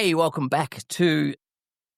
Hey, welcome back to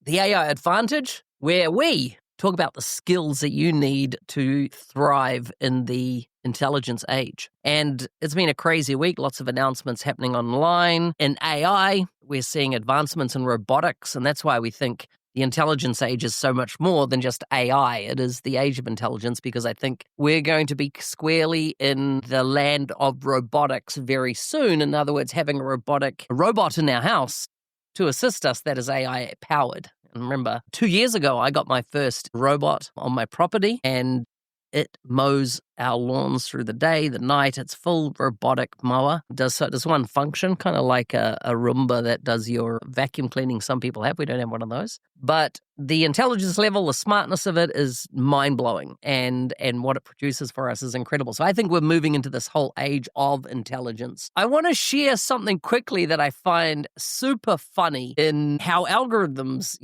the AI Advantage, where we talk about the skills that you need to thrive in the intelligence age. And it's been a crazy week, lots of announcements happening online. In AI, we're seeing advancements in robotics, and that's why we think the intelligence age is so much more than just AI. It is the age of intelligence, because I think we're going to be squarely in the land of robotics very soon. In other words, having a robot in our house to assist us that is AI powered. And remember, 2 years ago, I got my first robot on my property, and it mows our lawns through the day, the night. It's full robotic mower. Does one function, kind of like a Roomba that does your vacuum cleaning some people have. We don't have one of those. But the intelligence level, the smartness of it is mind-blowing, and what it produces for us is incredible. So I think we're moving into this whole age of intelligence. I want to share something quickly that I find super funny in how algorithms,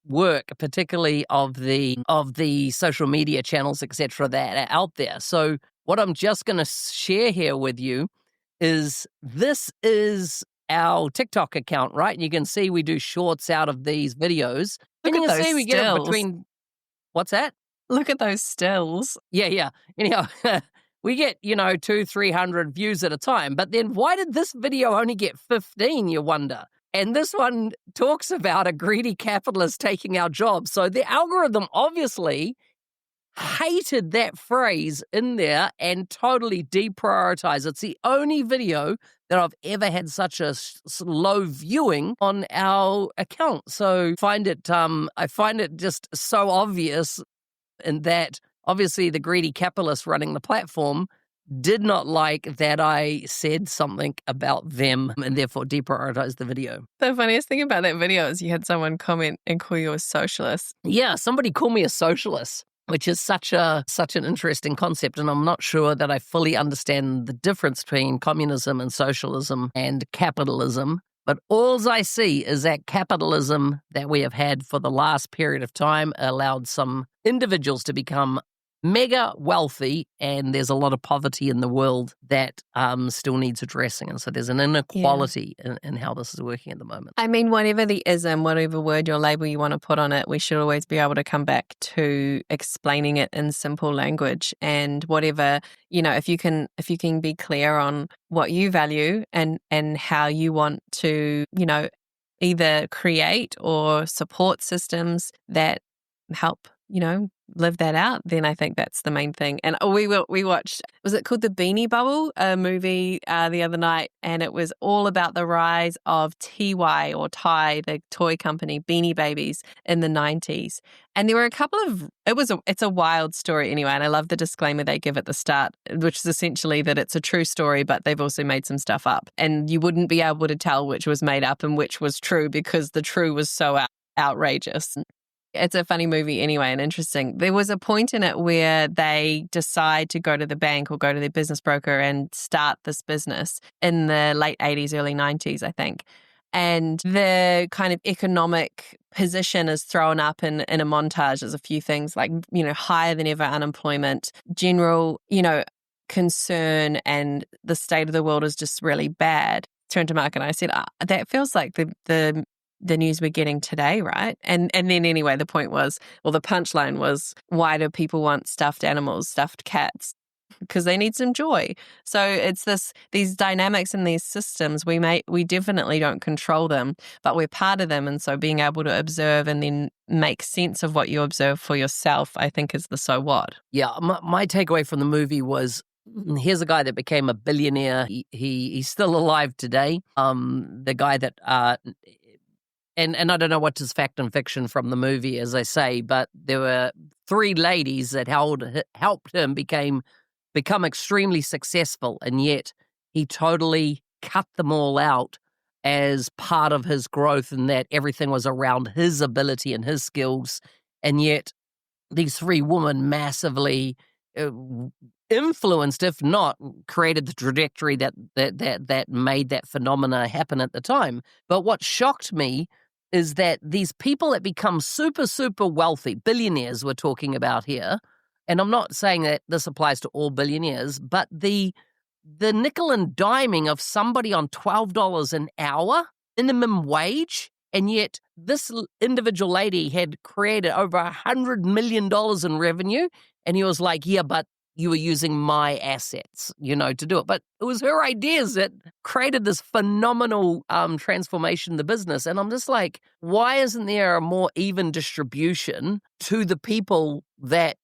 work, particularly of the social media channels, etc., that are out there. So what I'm just going to share here with you is this is our TikTok account, right? And you can see we do shorts out of these videos. Look and you at can those see we get it stills. between. What's that? Look at those stills. Yeah. Anyhow, we get, 200-300 views at a time. But then why did this video only get 15, you wonder? And this one talks about a greedy capitalist taking our jobs. So the algorithm obviously hated that phrase in there and totally deprioritized. It's the only video that I've ever had such a low viewing on our account. So I find it just so obvious in that obviously the greedy capitalist running the platform did not like that I said something about them and therefore deprioritized the video. The funniest thing about that video is you had someone comment and call you a socialist. Yeah, somebody called me a socialist, which is such an interesting concept, and I'm not sure that I fully understand the difference between communism and socialism and capitalism. But all I see is that capitalism that we have had for the last period of time allowed some individuals to become mega wealthy, and there's a lot of poverty in the world that still needs addressing. And so there's an inequality in how this is working at the moment. I mean, whatever the ism, whatever word or label you want to put on it, we should always be able to come back to explaining it in simple language. And whatever, if you can be clear on what you value and how you want to, either create or support systems that help, live that out, then I think that's the main thing. And we watched, was it called The Beanie Bubble, a movie the other night, and it was all about the rise of TY or Ty, the toy company, Beanie Babies in the 90s. And there were a couple of, it's a wild story anyway, and I love the disclaimer they give at the start, which is essentially that it's a true story, but they've also made some stuff up. And you wouldn't be able to tell which was made up and which was true because the true was so outrageous. It's a funny movie anyway and interesting. There was a point in it where they decide to go to the bank or go to their business broker and start this business in the late 80s, early 90s, I think. And the kind of economic position is thrown up in a montage. There's a few things like, higher than ever unemployment, general, concern, and the state of the world is just really bad. Turned to Mark and I said, that feels like the news we're getting today, right? And then anyway, the point was, or the punchline was, why do people want stuffed animals, stuffed cats? Because they need some joy. So it's these dynamics in these systems, we definitely don't control them, but we're part of them. And so being able to observe and then make sense of what you observe for yourself, I think is the so what. Yeah, my takeaway from the movie was, here's a guy that became a billionaire. He's still alive today. The guy that And I don't know what is fact and fiction from the movie, as I say, but there were 3 ladies that helped him become extremely successful, and yet he totally cut them all out as part of his growth, and that everything was around his ability and his skills, and yet these 3 women massively influenced, if not created the trajectory that made that phenomena happen at the time. But what shocked me is that these people that become super, super wealthy, billionaires we're talking about here, and I'm not saying that this applies to all billionaires, but the nickel and diming of somebody on $12 an hour, minimum wage, And yet this individual lady had created over $100 million in revenue. And he was like, yeah, but you were using my assets, to do it. But it was her ideas that created this phenomenal transformation in the business. And I'm just like, why isn't there a more even distribution to the people that,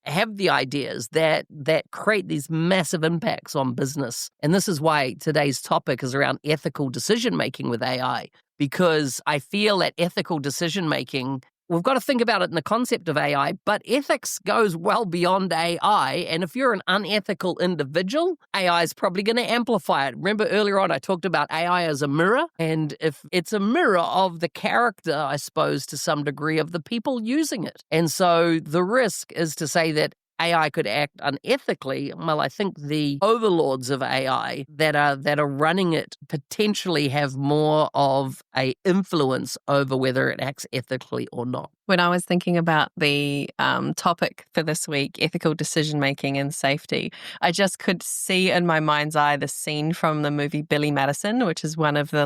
have the ideas that create these massive impacts on business? And this is why today's topic is around ethical decision-making with AI, because I feel that ethical decision-making, we've got to think about it in the concept of AI, but ethics goes well beyond AI. And if you're an unethical individual, AI is probably going to amplify it. Remember earlier on, I talked about AI as a mirror. And if it's a mirror of the character, I suppose, to some degree of the people using it. And so the risk is to say that AI could act unethically. Well, I think the overlords of AI that are running it potentially have more of a influence over whether it acts ethically or not. When I was thinking about the topic for this week, ethical decision-making and safety, I just could see in my mind's eye the scene from the movie Billy Madison, which is one of the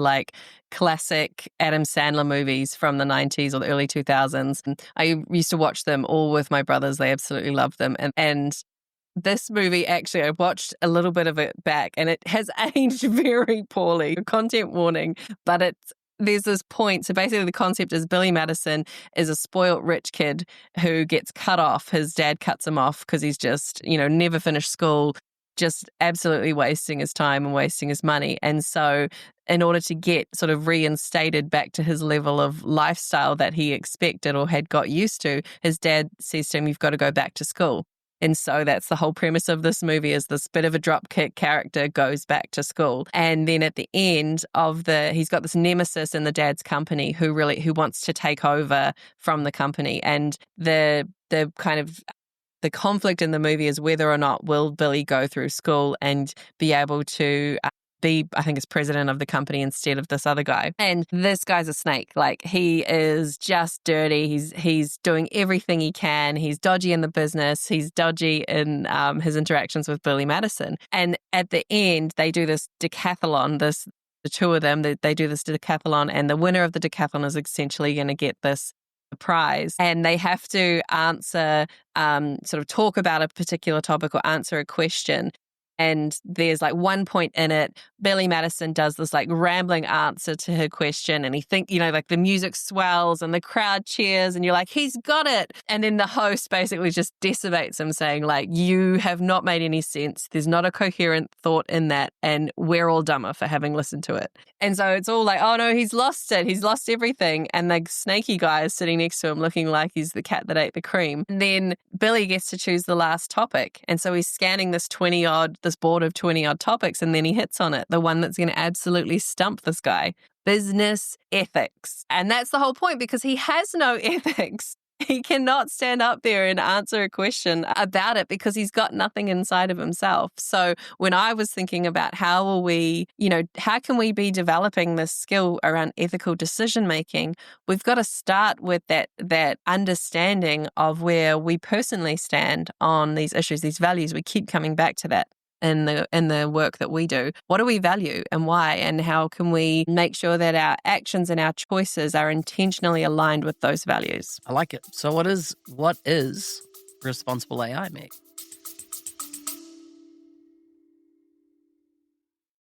classic Adam Sandler movies from the 90s or the early 2000s. I used to watch them all with my brothers. They absolutely loved them. And this movie, actually, I watched a little bit of it back and it has aged very poorly. Content warning, but there's this point. So basically the concept is Billy Madison is a spoilt rich kid who gets cut off. His dad cuts him off because he's just, never finished school, just absolutely wasting his time and wasting his money. And so in order to get sort of reinstated back to his level of lifestyle that he expected or had got used to, his dad says to him, you've got to go back to school. And so that's the whole premise of this movie, is this bit of a dropkick character goes back to school. And then at the end of he's got this nemesis in the dad's company who wants to take over from the company. And the kind of the conflict in the movie is whether or not will Billy go through school and be able to be, I think, as president of the company instead of this other guy. And this guy's a snake. He is just dirty. He's doing everything he can. He's dodgy in the business. He's dodgy in his interactions with Billy Madison. And at the end, they do this decathlon, the two of them, they do this decathlon, and the winner of the decathlon is essentially going to get this prize. And they have to answer, sort of talk about a particular topic or answer a question. And there's one point in it, Billy Madison does this rambling answer to her question. And he the music swells and the crowd cheers and you're like, he's got it. And then the host basically just decimates him saying you have not made any sense. There's not a coherent thought in that. And we're all dumber for having listened to it. And so it's all oh no, he's lost it. He's lost everything. And the snaky guy is sitting next to him looking like he's the cat that ate the cream. And then Billy gets to choose the last topic. And so he's scanning this board of 20-odd topics, and then he hits on it, the one that's going to absolutely stump this guy. Business ethics. And that's the whole point, because he has no ethics. He cannot stand up there and answer a question about it because he's got nothing inside of himself. So when I was thinking about how can we be developing this skill around ethical decision making, we've got to start with that understanding of where we personally stand on these issues, these values. We keep coming back to that in the work that we do. What do we value and why? And how can we make sure that our actions and our choices are intentionally aligned with those values? I like it. So what is responsible AI, Meg?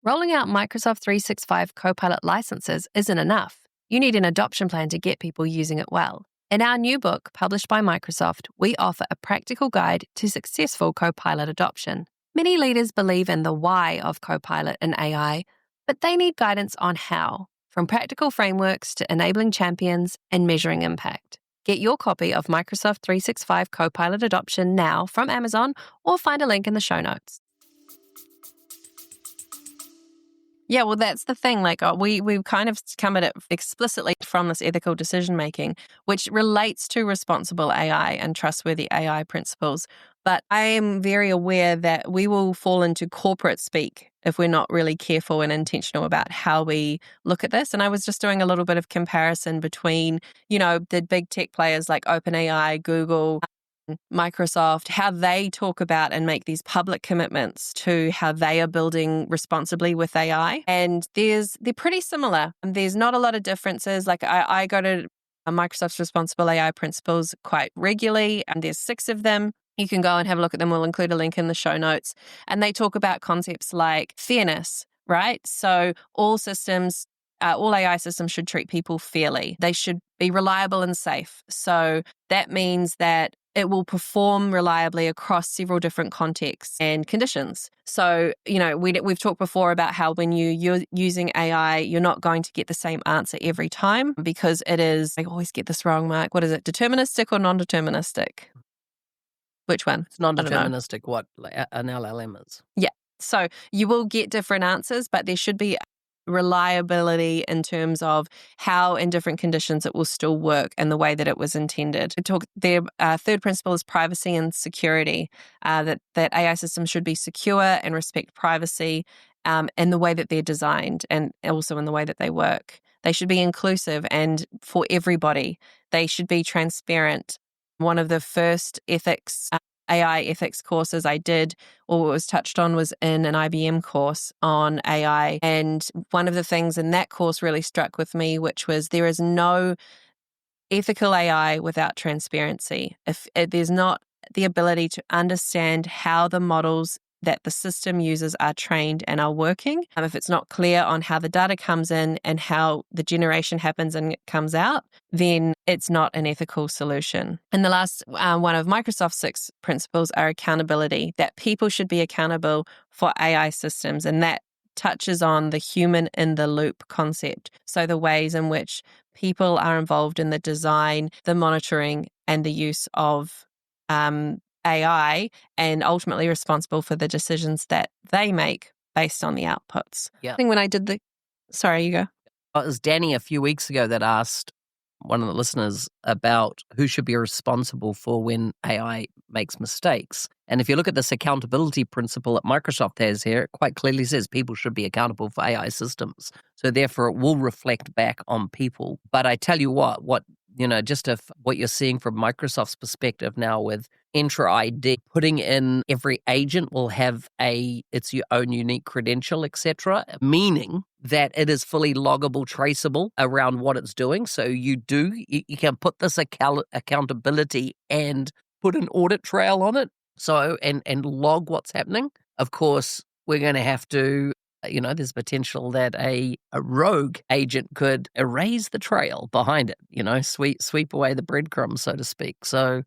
Rolling out Microsoft 365 Copilot licenses isn't enough. You need an adoption plan to get people using it well. In our new book, published by Microsoft, we offer a practical guide to successful Copilot adoption. Many leaders believe in the why of Copilot and AI, but they need guidance on how, from practical frameworks to enabling champions and measuring impact. Get your copy of Microsoft 365 Copilot Adoption now from Amazon, or find a link in the show notes. Yeah, well, that's the thing. We've kind of come at it explicitly from this ethical decision-making, which relates to responsible AI and trustworthy AI principles. But I am very aware that we will fall into corporate speak if we're not really careful and intentional about how we look at this. And I was just doing a little bit of comparison between, the big tech players like OpenAI, Google, Microsoft, how they talk about and make these public commitments to how they are building responsibly with AI. And they're pretty similar. There's not a lot of differences. Like I go to Microsoft's Responsible AI Principles quite regularly, and there's 6 of them. You can go and have a look at them. We'll include a link in the show notes. And they talk about concepts like fairness, right? So all AI systems should treat people fairly. They should be reliable and safe. So that means that it will perform reliably across several different contexts and conditions. So, we've talked before about how when you're using AI, you're not going to get the same answer every time because it is, I always get this wrong, Mark. What is it, deterministic or non-deterministic? Which one? It's non-deterministic what an LLM is. Yeah. So you will get different answers, but there should be reliability in terms of how in different conditions it will still work and the way that it was intended. Their third principle is privacy and security, that AI systems should be secure and respect privacy in the way that they're designed and also in the way that they work. They should be inclusive and for everybody. They should be transparent. One of the first AI ethics courses I did, or was touched on, was in an IBM course on AI. And one of the things in that course really struck with me, which was there is no ethical AI without transparency. If there's not the ability to understand how the models that the system uses are trained and are working, if it's not clear on how the data comes in and how the generation happens and it comes out, then it's not an ethical solution. And the last one of Microsoft's 6 principles are accountability, that people should be accountable for AI systems. And that touches on the human in the loop concept. So the ways in which people are involved in the design, the monitoring, and the use of AI, and ultimately responsible for the decisions that they make based on the outputs. Yeah. I think when I did sorry, you go. It was Danny a few weeks ago that asked one of the listeners about who should be responsible for when AI makes mistakes. And if you look at this accountability principle that Microsoft has here, it quite clearly says people should be accountable for AI systems. So therefore, it will reflect back on people. But I tell you what what you're seeing from Microsoft's perspective now with Entra ID, putting in every agent will have its your own unique credential, etc., meaning that it is fully loggable, traceable around what it's doing. So you can put this accountability and put an audit trail on it. So, and log what's happening. Of course, we're going to have to, there's potential that a rogue agent could erase the trail behind it, sweep away the breadcrumbs, so to speak. So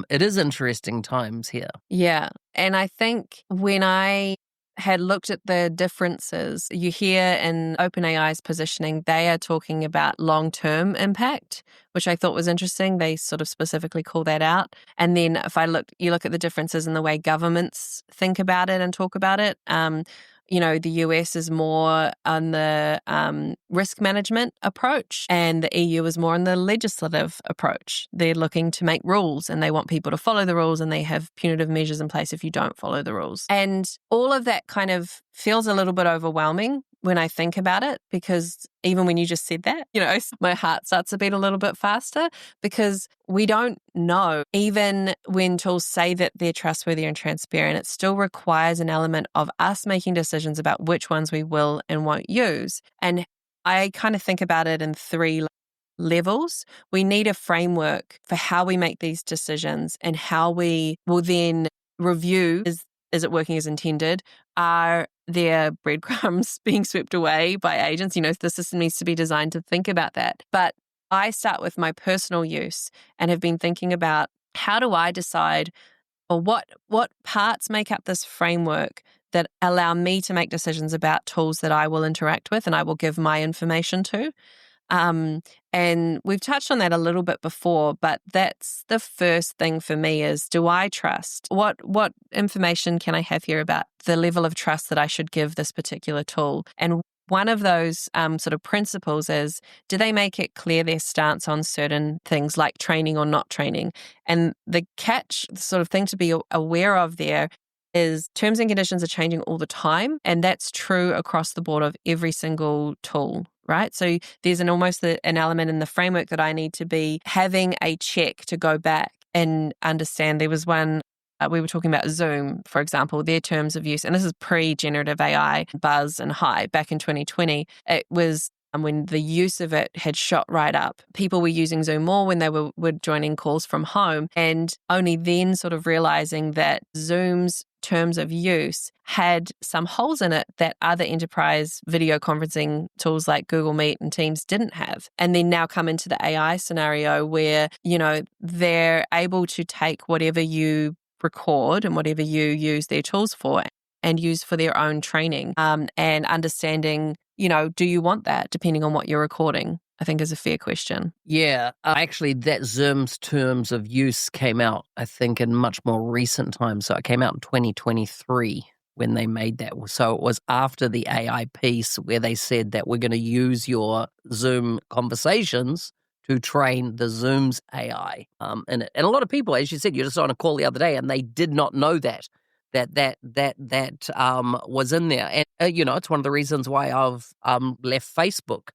it is interesting times here. Yeah. And I think when I had looked at the differences, you hear in OpenAI's positioning, they are talking about long-term impact, which I thought was interesting. They sort of specifically call that out. And then you look at the differences in the way governments think about it and talk about it. The US is more on the risk management approach, and the EU is more on the legislative approach. They're looking to make rules and they want people to follow the rules, and they have punitive measures in place if you don't follow the rules. And all of that kind of feels a little bit overwhelming when I think about it, because even when you just said that, my heart starts to beat a little bit faster, because we don't know. Even when tools say that they're trustworthy and transparent, it still requires an element of us making decisions about which ones we will and won't use. And I kind of think about it in 3 levels. We need a framework for how we make these decisions and how we will then review, is it working as intended? Are there breadcrumbs being swept away by agents? The system needs to be designed to think about that. But I start with my personal use and have been thinking about, how do I decide, or what parts make up this framework that allow me to make decisions about tools that I will interact with and I will give my information to? And we've touched on that a little bit before, but that's the first thing for me is, do I trust? What information can I have here about the level of trust that I should give this particular tool? And one of those sort of principles is, do they make it clear their stance on certain things like training or not training? And the catch, the sort of thing to be aware of there, is terms and conditions are changing all the time. And that's true across the board of every single tool, right? So there's almost an element in the framework that I need to be having a check to go back and understand. There was one, we were talking about Zoom, for example, their terms of use, and this is pre-generative AI buzz and hype back in 2020. It was when the use of it had shot right up. People were using Zoom more when they were joining calls from home, and only then sort of realizing that Zoom's terms of use had some holes in it that other enterprise video conferencing tools like Google Meet and Teams didn't have. And then now come into the AI scenario where, they're able to take whatever you record and whatever you use their tools for and use for their own training, and understanding, do you want that depending on what you're recording, I think is a fair question. Yeah, actually that Zoom's terms of use came out, I think, in much more recent times. So it came out in 2023 when they made that. So it was after the AI piece where they said that we're going to use your Zoom conversations to train the Zoom's AI in it. And a lot of people, as you said, you just on a call the other day and they did not know that was in there. And, it's one of the reasons why I've left Facebook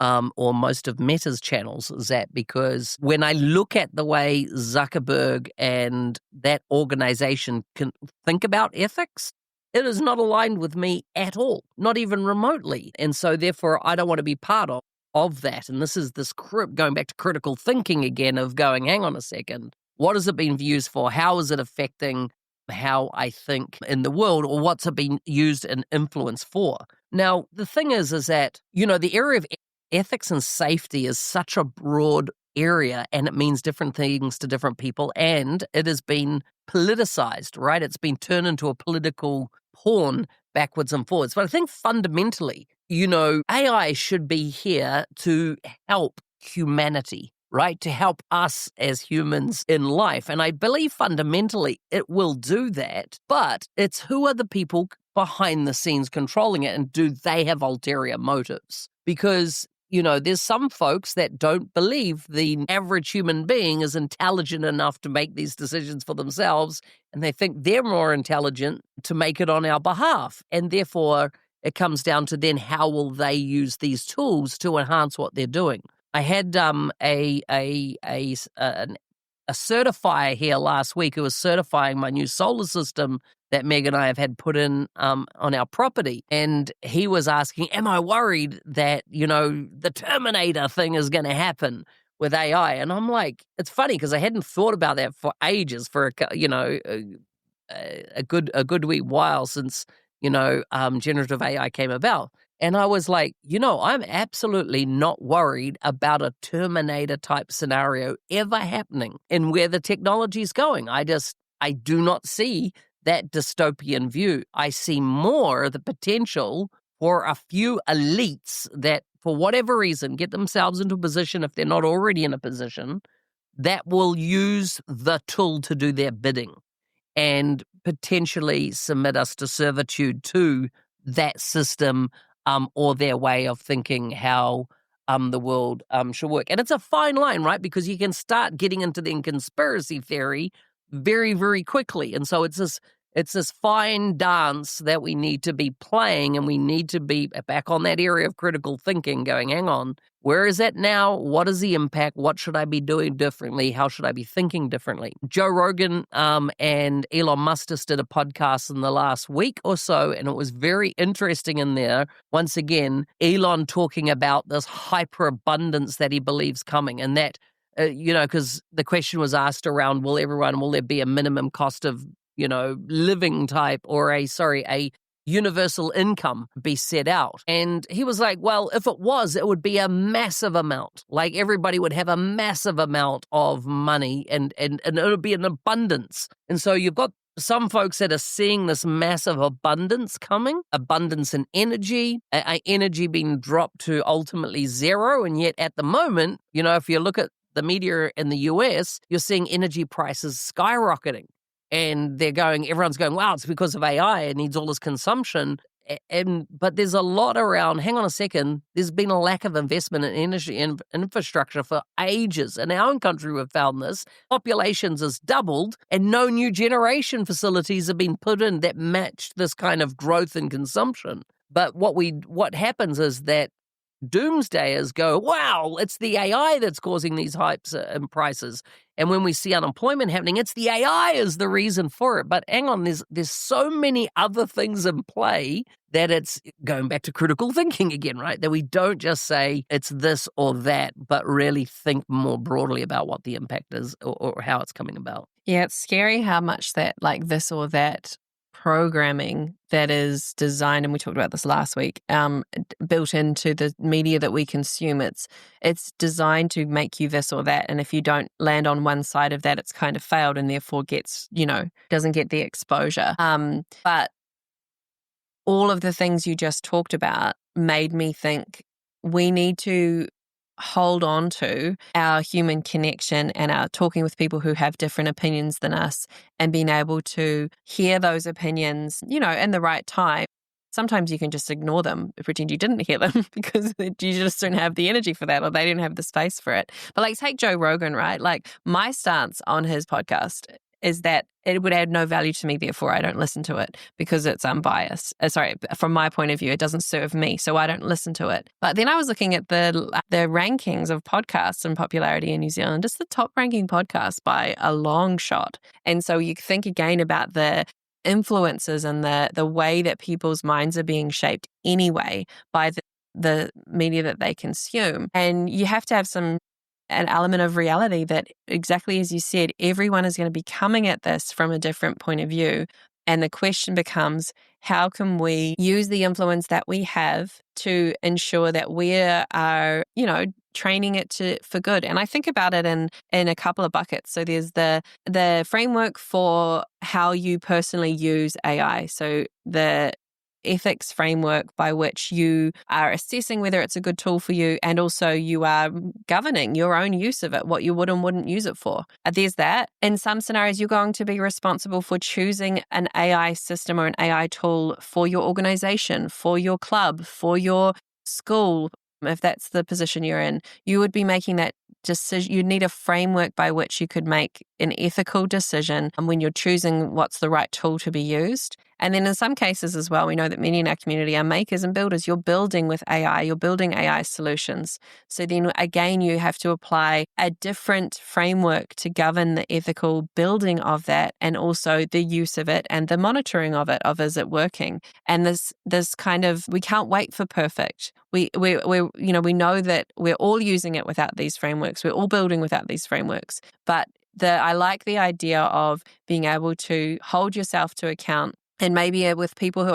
or most of Meta's channels, is that because when I look at the way Zuckerberg and that organization can think about ethics, it is not aligned with me at all, not even remotely. And so therefore I don't want to be part of that. And this is going back to critical thinking again of going, hang on a second, what has it been used for? How is it affecting how I think in the world, or what's it been used and influence for? Now, the thing is that, the area of ethics and safety is such a broad area and it means different things to different people, and it has been politicized, right? It's been turned into a political pawn backwards and forwards. But I think fundamentally, AI should be here to help humanity, right? To help us as humans in life. And I believe fundamentally it will do that, but it's who are the people behind the scenes controlling it, and do they have ulterior motives? Because, there's some folks that don't believe the average human being is intelligent enough to make these decisions for themselves, and they think they're more intelligent to make it on our behalf. And therefore, it comes down to then how will they use these tools to enhance what they're doing. I had a certifier here last week who was certifying my new solar system that Meg and I have had put in on our property. And he was asking, am I worried that, the Terminator thing is going to happen with AI? And I'm like, it's funny because I hadn't thought about that for ages, for a good wee while since, generative AI came about. And I was like, I'm absolutely not worried about a Terminator type scenario ever happening in where the technology is going. I do not see that dystopian view. I see more the potential for a few elites that, for whatever reason, get themselves into a position, if they're not already in a position, that will use the tool to do their bidding and potentially submit us to servitude to that system or their way of thinking how the world should work. And it's a fine line, right? Because you can start getting into the conspiracy theory very, very quickly. And so it's this fine dance that we need to be playing, and we need to be back on that area of critical thinking going, hang on, where is that now? What is the impact? What should I be doing differently? How should I be thinking differently? Joe Rogan and Elon Musk just did a podcast in the last week or so, and it was very interesting in there. Once again, Elon talking about this hyperabundance that he believes coming, and that, because the question was asked around, will there be a minimum cost of living type, or a universal income be set out? And he was like, well, if it was, it would be a massive amount. Like everybody would have a massive amount of money and it would be an abundance. And so you've got some folks that are seeing this massive abundance coming, abundance in energy, energy being dropped to ultimately zero. And yet at the moment, if you look at the media in the US, you're seeing energy prices skyrocketing. And everyone's going, wow, it's because of AI. It needs all this consumption. But there's a lot around, hang on a second, there's been a lack of investment in energy and infrastructure for ages. In our own country, we've found this. Populations has doubled and no new generation facilities have been put in that matched this kind of growth and consumption. But what happens is that doomsdayers go, wow, it's the AI that's causing these hypes in prices. And when we see unemployment happening, it's the AI is the reason for it. But hang on, there's so many other things in play that it's going back to critical thinking again, right? That we don't just say it's this or that, but really think more broadly about what the impact is or how it's coming about. Yeah, it's scary how much that like this or that programming that is designed, and we talked about this last week, built into the media that we consume. It's designed to make you this or that, and if you don't land on one side of that, it's kind of failed and therefore gets, doesn't get the exposure. But all of the things you just talked about made me think we need to hold on to our human connection and our talking with people who have different opinions than us and being able to hear those opinions, in the right time. Sometimes you can just ignore them, pretend you didn't hear them because you just don't have the energy for that or they didn't have the space for it. But like take Joe Rogan, right? Like my stance on his podcast is that it would add no value to me, therefore I don't listen to it because it's unbiased. From my point of view, it doesn't serve me, so I don't listen to it. But then I was looking at the rankings of podcasts and popularity in New Zealand. It's the top ranking podcast by a long shot. And so you think again about the influences and the way that people's minds are being shaped anyway by the media that they consume. And you have to have an element of reality that, exactly as you said, everyone is going to be coming at this from a different point of view. And the question becomes, how can we use the influence that we have to ensure that we are, training it for good? And I think about it in a couple of buckets. So there's the framework for how you personally use AI. So the ethics framework by which you are assessing whether it's a good tool for you, and also you are governing your own use of it, what you would and wouldn't use it for. There's that. In some scenarios, you're going to be responsible for choosing an AI system or an AI tool for your organization, for your club, for your school. If that's the position you're in, you would be making that decision. You need a framework by which you could make an ethical decision when you're choosing what's the right tool to be used. And then in some cases as well, we know that many in our community are makers and builders. You're building with AI, you're building AI solutions. So then again, you have to apply a different framework to govern the ethical building of that, and also the use of it and the monitoring of it, is it working? And this kind of, we can't wait for perfect. We know that we're all using it without these frameworks. We're all building without these frameworks. But I like the idea of being able to hold yourself to account. And maybe with people who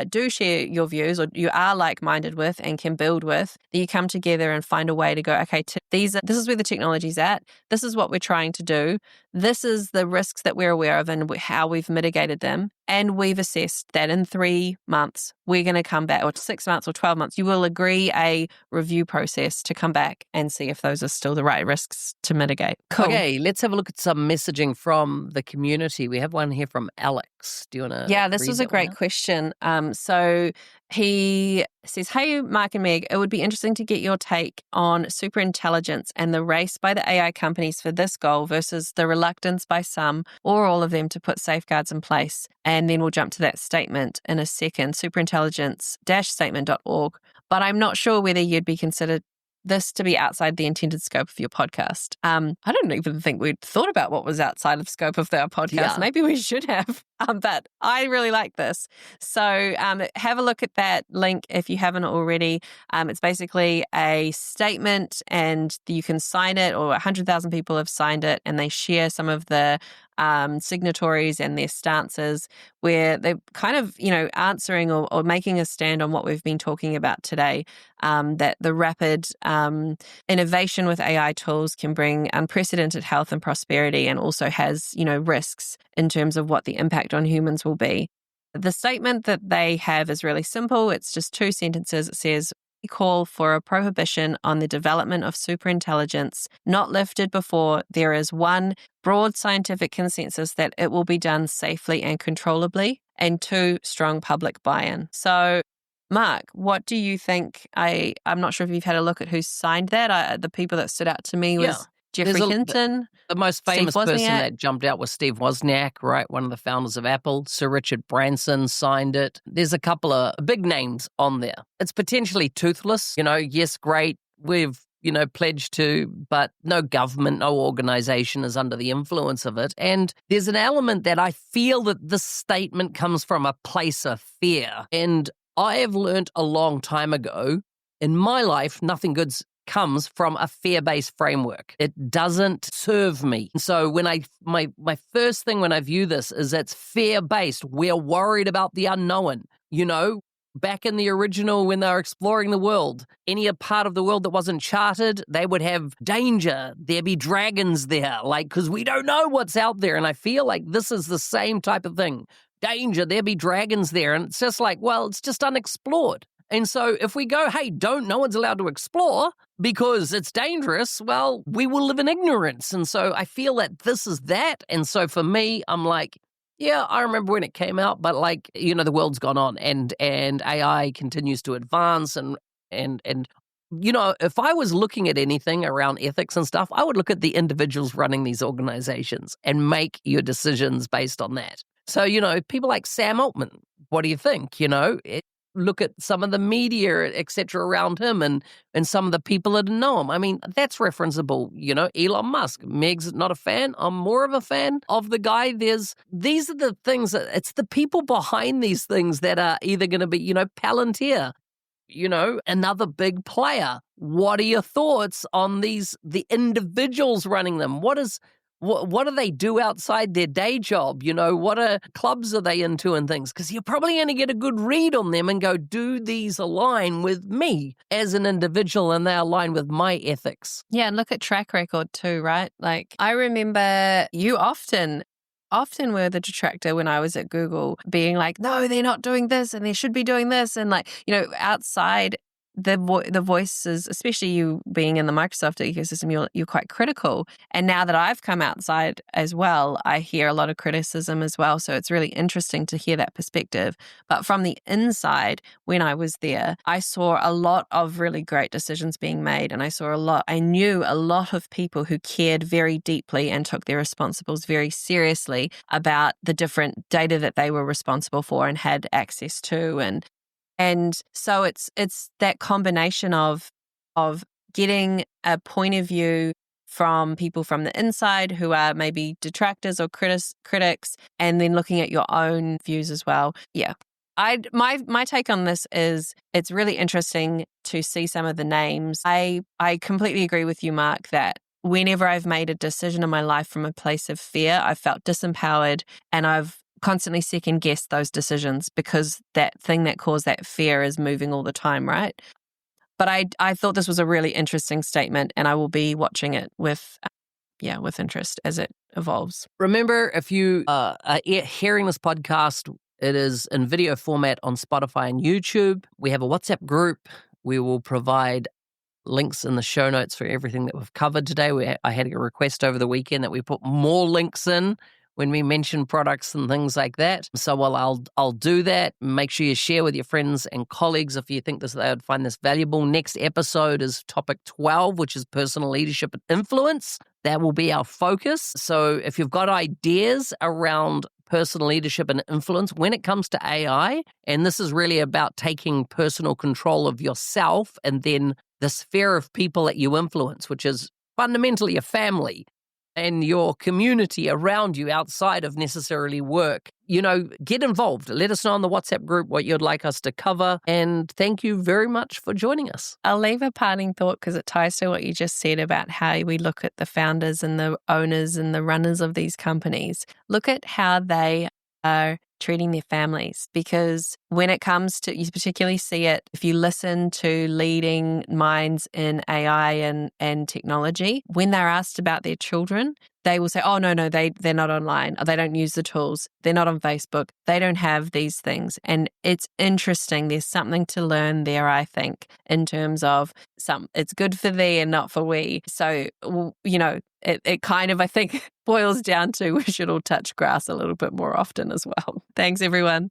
do share your views or you are like-minded with and can build with, that you come together and find a way to go, okay, this is where the technology's at. This is what we're trying to do. This is the risks that we're aware of and how we've mitigated them. And we've assessed that in 3 months, we're going to come back, or 6 months or 12 months, you will agree a review process to come back and see if those are still the right risks to mitigate. Cool. Okay, let's have a look at some messaging from the community. We have one here from Alex. Do you want to? Yeah, this was a great question. So he says, hey, Mark and Meg, it would be interesting to get your take on superintelligence and the race by the AI companies for this goal versus the reluctance by some or all of them to put safeguards in place. And then we'll jump to that statement in a second, superintelligence-statement.org. But I'm not sure whether you'd be considered this to be outside the intended scope of your podcast. I don't even think we'd thought about what was outside of scope of our podcast. Yeah. Maybe we should have, but I really like this. So have a look at that link if you haven't already. It's basically a statement and you can sign it, or 100,000 people have signed it, and they share some of the signatories and their stances where they're kind of, answering or making a stand on what we've been talking about today, that the rapid innovation with AI tools can bring unprecedented health and prosperity, and also has, risks in terms of what the impact on humans will be. The statement that they have is really simple. It's just 2 sentences. It says, we call for a prohibition on the development of superintelligence not lifted before there is 1, broad scientific consensus that it will be done safely and controllably, and 2, strong public buy-in. So, Mark, what do you think? I'm not sure if you've had a look at who signed that. The people that stood out to me was Jeffrey Hinton, the most Steve famous person Wozniak. that jumped out was Steve Wozniak, right? One of the founders of Apple. Sir Richard Branson signed it. There's a couple of big names on there. It's potentially toothless. Yes, great. We've, pledged to, but no government, no organization is under the influence of it. And there's an element that I feel that this statement comes from a place of fear. And I have learned a long time ago, in my life, nothing good comes from a fear-based framework. It doesn't serve me. So when my first thing when I view this is it's fear-based. We're worried about the unknown. Back in the original, when they were exploring the world, any part of the world that wasn't charted, they would have danger. There'd be dragons there, because we don't know what's out there. And I feel like this is the same type of thing. Danger, there'd be dragons there. And it's just it's just unexplored. And so if we go, hey, no one's allowed to explore because it's dangerous, well, we will live in ignorance. And so I feel that this is that. And so for me, I'm like, yeah, I remember when it came out, but the world's gone on and AI continues to advance and if I was looking at anything around ethics and stuff, I would look at the individuals running these organizations and make your decisions based on that. So, people like Sam Altman, what do you think? Look at some of the media, et cetera, around him and some of the people that know him. I mean, that's referenceable. Elon Musk. Meg's not a fan. I'm more of a fan of the guy. These are the things it's the people behind these things that are either going to be, Palantir, another big player. What are your thoughts on the individuals running them? What do they do outside their day job? What clubs are they into and things? Because you're probably going to get a good read on them and go, do these align with me as an individual and they align with my ethics? Yeah, and look at track record too, right? I remember you often were the detractor when I was at Google being like, no, they're not doing this and they should be doing this. And outside the voices, especially you being in the Microsoft ecosystem, you're quite critical. And now that I've come outside as well, I hear a lot of criticism as well. So it's really interesting to hear that perspective. But from the inside, when I was there, I saw a lot of really great decisions being made. And I knew a lot of people who cared very deeply and took their responsibilities very seriously about the different data that they were responsible for and had access to. And so it's that combination of getting a point of view from people from the inside who are maybe detractors or critics, and then looking at your own views as well. Yeah. My take on this is it's really interesting to see some of the names. I completely agree with you, Mark, that whenever I've made a decision in my life from a place of fear, I've felt disempowered and I've constantly second guess those decisions because that thing that caused that fear is moving all the time, right? But I thought this was a really interesting statement and I will be watching it with interest as it evolves. Remember, if you are hearing this podcast, it is in video format on Spotify and YouTube. We have a WhatsApp group. We will provide links in the show notes for everything that we've covered today. I had a request over the weekend that we put more links in when we mention products and things like that. So I'll do that. Make sure you share with your friends and colleagues if you think they would find this valuable. Next episode is topic 12, which is personal leadership and influence. That will be our focus. So if you've got ideas around personal leadership and influence when it comes to AI, and this is really about taking personal control of yourself and then the sphere of people that you influence, which is fundamentally a family and your community around you outside of necessarily work, get involved. Let us know on the WhatsApp group what you'd like us to cover. And thank you very much for joining us. I'll leave a parting thought because it ties to what you just said about how we look at the founders and the owners and the runners of these companies. Look at how they are treating their families, because when it comes to, you particularly see it if you listen to leading minds in AI and technology, when they're asked about their children, they will say, oh, no, they're not online. Or they don't use the tools. They're not on Facebook. They don't have these things. And it's interesting. There's something to learn there, I think, in terms of it's good for thee and not for we. So, it kind of, I think, boils down to we should all touch grass a little bit more often as well. Thanks, everyone.